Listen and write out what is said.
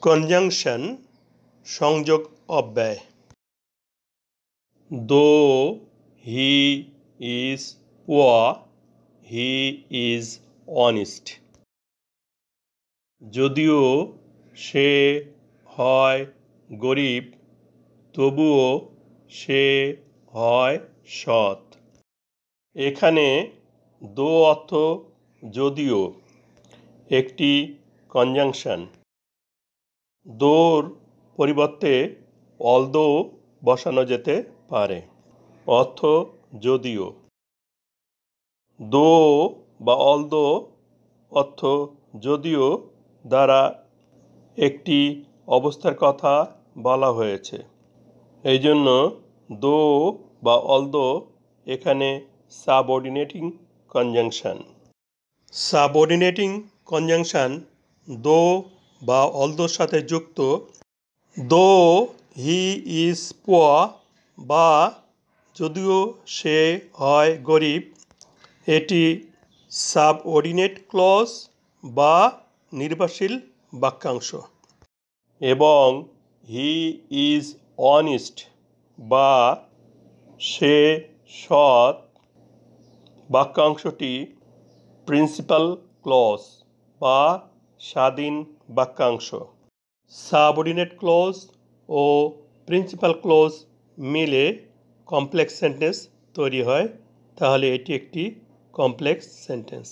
Conjunction সংযোগ অব্যয়। দো he is poor he is honest. যদিও সে হয় গরিব তবুও সে হয় সৎ। এখানে দো অর্থ যদিও একটি কনজাংশন। দোর পরিবর্তে অলদো বসানো যেতে পারে। অর্থ যদিও। দো বা অলদো অর্থ যদিও দ্বারা একটি অবস্থার কথা বলা হয়েছে। এই জন্য দো বা অলদো এখানে সাবঅর্ডিনেটিং কনজাংশন। সাবঅর্ডিনেটিং কনজাংশন দো বা অলদোর সাথে যুক্ত। দো হি ইজ পুয়ার বা যদিও সে হয় গরিব, এটি সাবঅর্ডিনেট ক্লজ বা নির্ভরশীল বাক্যাংশ। এবং হি ইজ অনেস্ট বা সে সৎ বাক্যাংশটি প্রিন্সিপাল ক্লজ বা স্বাধীন বাক্যাংশ। সাবঅর্ডিনেট ক্লজ ও প্রিন্সিপাল ক্লজ মিলে কমপ্লেক্স সেন্টেন্স তৈরি হয়, তাহলে এটি একটি কমপ্লেক্স সেন্টেন্স।